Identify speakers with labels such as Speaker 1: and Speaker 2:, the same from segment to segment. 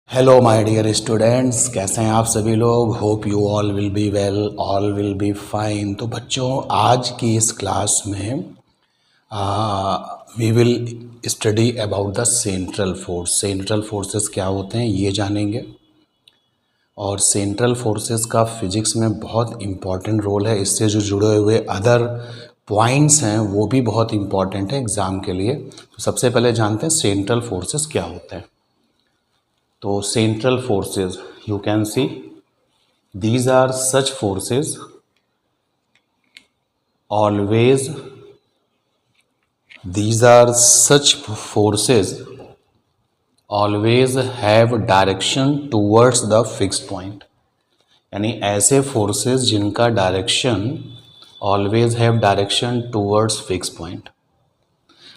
Speaker 1: Hello my dear students, कैसे हैं आप सभी लोग। Hope you all will be well, all will be fine. तो बच्चों, आज की इस क्लास में we will study about the central force. Central forces क्या होते हैं ये जानेंगे, और सेंट्रल फोर्सेस का फिजिक्स में बहुत इम्पॉर्टेंट रोल है। इससे जो जुड़े हुए अदर पॉइंट्स हैं वो भी बहुत इम्पॉर्टेंट है एग्ज़ाम के लिए। तो सबसे पहले जानते हैं सेंट्रल फोर्सेस क्या होते हैं। तो central forces, you can see these are such forces always these are such forces always have direction towards the fixed point। यानी ऐसे फोर्सेस जिनका direction always have direction towards fix point.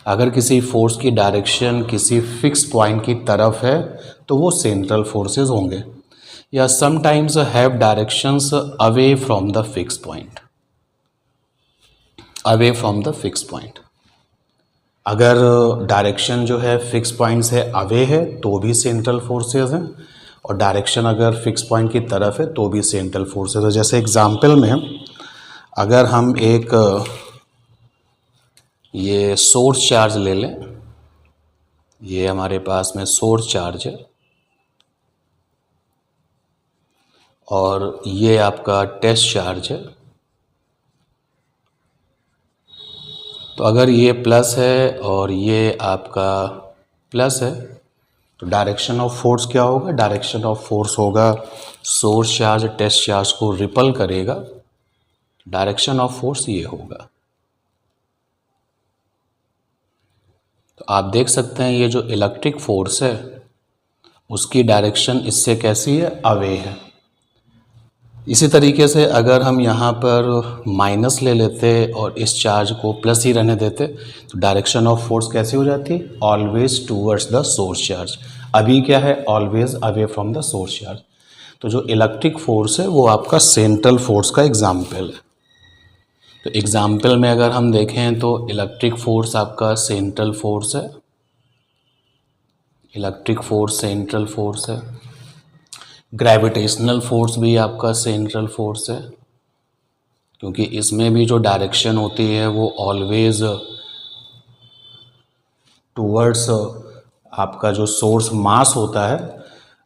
Speaker 1: अगर किसी force की डायरेक्शन किसी fix point की तरफ है तो वो सेंट्रल फोर्सेस होंगे, या sometimes have directions away from the fix point. Away from the fix point, अगर डायरेक्शन जो है फिक्स पॉइंट से अवे है तो भी सेंट्रल फोर्सेस हैं, और डायरेक्शन अगर फिक्स पॉइंट की तरफ है तो भी सेंट्रल फोर्सेस है। जैसे एग्जांपल में अगर हम एक ये सोर्स चार्ज ले लें, ये हमारे पास में सोर्स चार्ज है और ये आपका टेस्ट चार्ज है। तो अगर ये प्लस है और ये आपका प्लस है तो डायरेक्शन ऑफ फोर्स क्या होगा? डायरेक्शन ऑफ फोर्स होगा सोर्स चार्ज टेस्ट चार्ज को रिपल करेगा, डायरेक्शन ऑफ फोर्स ये होगा। तो आप देख सकते हैं ये जो इलेक्ट्रिक फोर्स है उसकी डायरेक्शन इससे कैसी है? अवे है। इसी तरीके से अगर हम यहाँ पर माइनस ले लेते और इस चार्ज को प्लस ही रहने देते तो डायरेक्शन ऑफ फोर्स कैसी हो जाती? Always towards the source charge. अभी क्या है? Always away from the source charge. तो जो इलेक्ट्रिक फोर्स है वो आपका सेंट्रल फोर्स का एग्जाम्पल है। तो एग्जाम्पल में अगर हम देखें तो इलेक्ट्रिक फोर्स आपका सेंट्रल फोर्स है, इलेक्ट्रिक फोर्स सेंट्रल फोर्स है। ग्रेविटेशनल फोर्स भी आपका सेंट्रल फोर्स है, क्योंकि इसमें भी जो डायरेक्शन होती है वो ऑलवेज टूवर्ड्स आपका जो सोर्स मास होता है।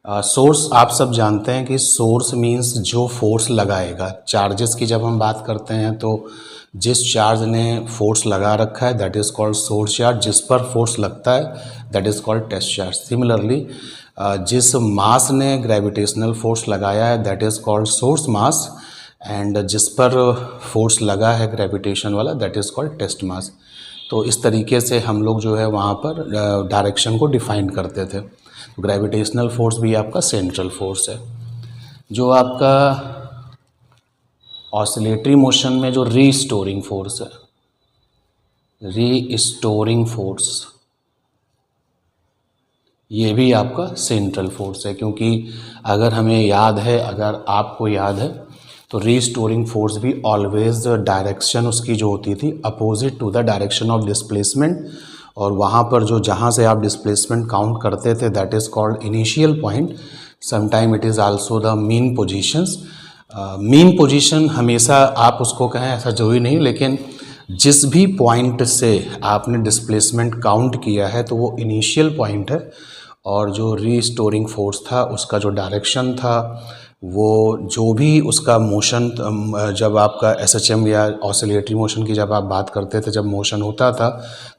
Speaker 1: सोर्स आप सब जानते हैं कि सोर्स मींस जो फोर्स लगाएगा। चार्जेस की जब हम बात करते हैं तो जिस चार्ज ने फोर्स लगा रखा है that is called source charge, जिस पर फोर्स लगता है that is called test charge. Similarly जिस मास ने ग्रेविटेशनल फोर्स लगाया है that is called source mass, and जिस पर फोर्स लगा है ग्रेविटेशन वाला that is called test mass. तो इस तरीके से हम लोग जो है वहाँ पर डायरेक्शन को डिफाइन करते थे। तो ग्रेविटेशनल फोर्स भी आपका सेंट्रल फोर्स है। जो आपका ऑसिलेटरी मोशन में जो रीस्टोरिंग फोर्स है, रीस्टोरिंग फोर्स, ये भी आपका सेंट्रल फोर्स है। क्योंकि अगर हमें याद है, अगर आपको याद है तो रीस्टोरिंग फोर्स भी ऑलवेज डायरेक्शन उसकी जो होती थी opposite to the direction of displacement, और वहाँ पर जो जहाँ से आप डिस्प्लेसमेंट काउंट करते थे that is called initial point. Sometime it is also the mean positions. Mean position हमेशा आप उसको कहें ऐसा जरूरी नहीं, लेकिन जिस भी पॉइंट से आपने डिस्प्लेसमेंट काउंट किया है तो वो इनिशियल पॉइंट है, और जो रीस्टोरिंग फोर्स था उसका जो डायरेक्शन था वो जो भी उसका मोशन, जब आपका एसएचएम या ऑसिलेटरी मोशन की जब आप बात करते थे, जब मोशन होता था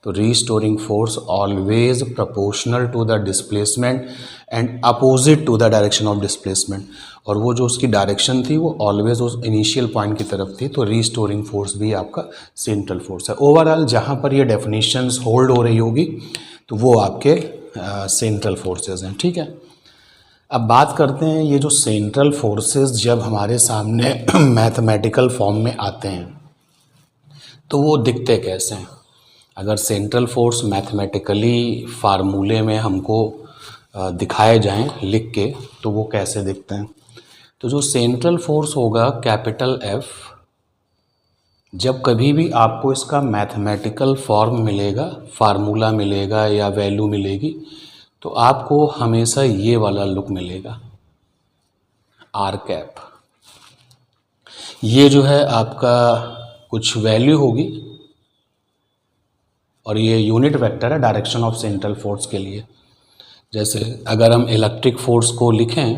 Speaker 1: तो restoring force always proportional to the displacement and opposite to the direction of displacement, और वो जो उसकी डायरेक्शन थी वो ऑलवेज उस इनिशियल पॉइंट की तरफ थी। तो रीस्टोरिंग फोर्स भी आपका सेंट्रल फोर्स है। ओवरऑल जहाँ पर ये डेफिनेशंस होल्ड हो रही होगी तो वो आपके सेंट्रल फोर्सेस हैं। ठीक है, अब बात करते हैं ये जो सेंट्रल फोर्सेस जब हमारे सामने मैथमेटिकल फॉर्म में आते हैं तो वो दिखते कैसे हैं। अगर सेंट्रल फोर्स मैथमेटिकली फार्मूले में हमको दिखाए जाएं लिख के तो वो कैसे दिखते हैं। तो जो सेंट्रल फोर्स होगा कैपिटल एफ, जब कभी भी आपको इसका मैथमेटिकल फॉर्म मिलेगा, फार्मूला मिलेगा या वैल्यू मिलेगी, तो आपको हमेशा ये वाला लुक मिलेगा, आर कैप। ये जो है आपका कुछ वैल्यू होगी और ये यूनिट वेक्टर है डायरेक्शन ऑफ सेंट्रल फोर्स के लिए। जैसे अगर हम इलेक्ट्रिक फोर्स को लिखें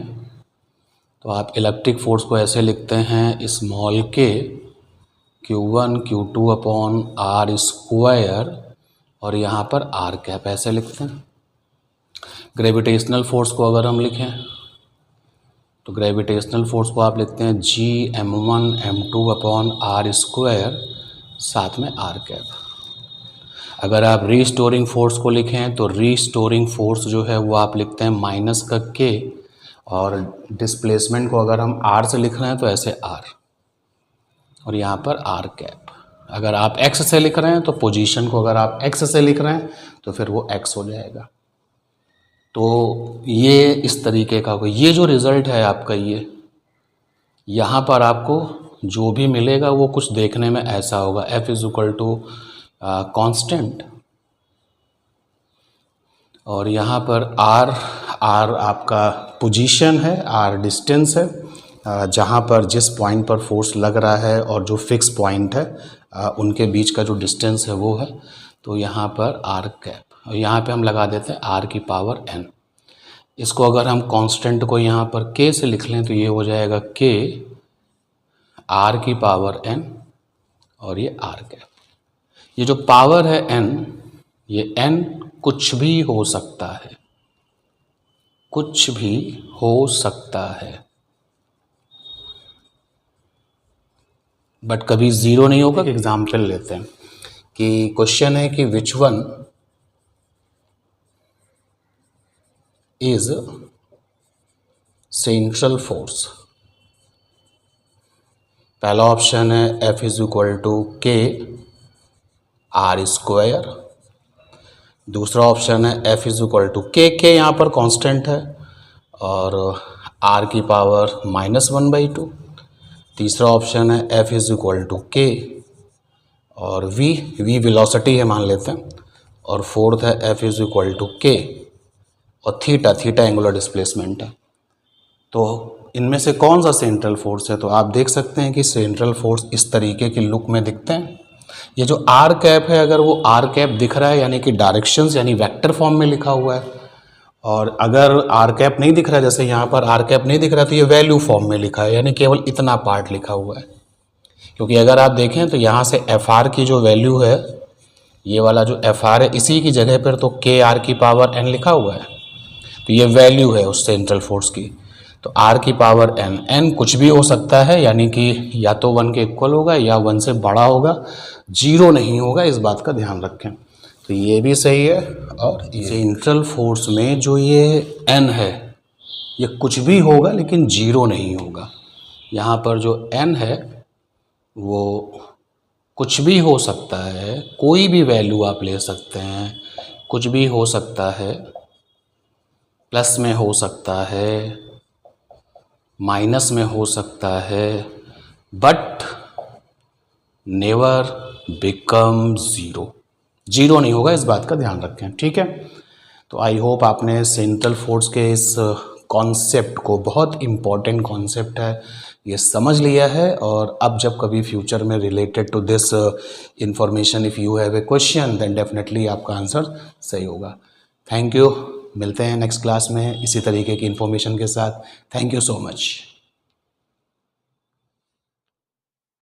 Speaker 1: तो आप इलेक्ट्रिक फोर्स को ऐसे लिखते हैं स्मॉल के Q1 Q2 upon are square और यहाँ पर आर कैप ऐसे लिखते हैं। ग्रेविटेशनल फोर्स को अगर हम लिखें तो ग्रेविटेशनल फोर्स को आप लिखते हैं Gm1 m2 upon are square साथ में आर कैप। अगर आप रीस्टोरिंग फोर्स को लिखें तो रीस्टोरिंग फोर्स जो है वो आप लिखते हैं माइनस का के, और डिस्प्लेसमेंट को अगर हम आर से लिख रहे हैं तो ऐसे आर और यहाँ पर आर कैप। अगर आप एक्स से लिख रहे हैं तो पोजीशन को अगर आप एक्स से लिख रहे हैं तो फिर वो एक्स हो जाएगा। तो ये इस तरीके का होगा। ये जो रिज़ल्ट है आपका, ये यहाँ पर आपको जो भी मिलेगा वो कुछ देखने में ऐसा होगा, F is equal to constant, और यहाँ पर आर आपका पोजीशन है, आर डिस्टेंस है, जहाँ पर जिस पॉइंट पर फोर्स लग रहा है और जो फिक्स पॉइंट है उनके बीच का जो डिस्टेंस है वो है। तो यहाँ पर आर कैप, और यहाँ पे हम लगा देते हैं आर की पावर n। इसको अगर हम कांस्टेंट को यहाँ पर k से लिख लें तो ये हो जाएगा k आर की पावर n और ये आर कैप। ये जो पावर है n, ये n कुछ भी हो सकता है, कुछ भी हो सकता है, बट कभी ज़ीरो नहीं होगा। एग्जाम्पल लेते हैं कि क्वेश्चन है कि which one is central force. पहला ऑप्शन है F इज इक्वल टू के आर स्क्वायर, दूसरा ऑप्शन है F इज इक्वल टू के यहाँ पर कांस्टेंट है और R की पावर -1/2। तीसरा ऑप्शन है F इज इक्वल टू के और V वेलोसिटी है मान लेते हैं, और फोर्थ है F इज इक्वल टू के और थीटा एंगुलर डिस्प्लेसमेंट है। तो इनमें से कौन सा सेंट्रल फोर्स है? तो आप देख सकते हैं कि सेंट्रल फोर्स इस तरीके की लुक में दिखते हैं। ये जो आर कैप है, अगर वो आर कैप दिख रहा है यानी कि डायरेक्शंस यानी वेक्टर फॉर्म में लिखा हुआ है, और अगर आर कैप नहीं दिख रहा है, जैसे यहाँ पर आर कैप नहीं दिख रहा है, तो ये वैल्यू फॉर्म में लिखा है यानी केवल इतना पार्ट लिखा हुआ है। क्योंकि अगर आप देखें तो यहाँ से एफ आर की जो वैल्यू है, ये वाला जो एफ आर है, इसी की जगह पर तो के आर की पावर n लिखा हुआ है, तो ये वैल्यू है उस सेंट्रल फोर्स की। तो r की पावर n कुछ भी हो सकता है, यानी कि या तो 1 के इक्वल होगा या 1 से बड़ा होगा, 0 नहीं होगा, इस बात का ध्यान रखें। तो ये भी सही है। और सेंट्रल फोर्स में जो ये n है, ये कुछ भी होगा लेकिन 0 नहीं होगा। यहाँ पर जो n है वो कुछ भी हो सकता है, कोई भी वैल्यू आप ले सकते हैं, कुछ भी हो सकता है, प्लस में हो सकता है, माइनस में हो सकता है, बट नेवर बिकम ज़ीरो नहीं होगा, इस बात का ध्यान रखें। ठीक है, तो आई होप आपने सेंट्रल फोर्स के इस कॉन्सेप्ट को, बहुत इम्पॉर्टेंट कॉन्सेप्ट है, ये समझ लिया है। और अब जब कभी फ्यूचर में related to this information if you have a question, then definitely आपका आंसर सही होगा। Thank you. मिलते हैं नेक्स्ट क्लास में इसी तरीके की इन्फॉर्मेशन के साथ। Thank you so much.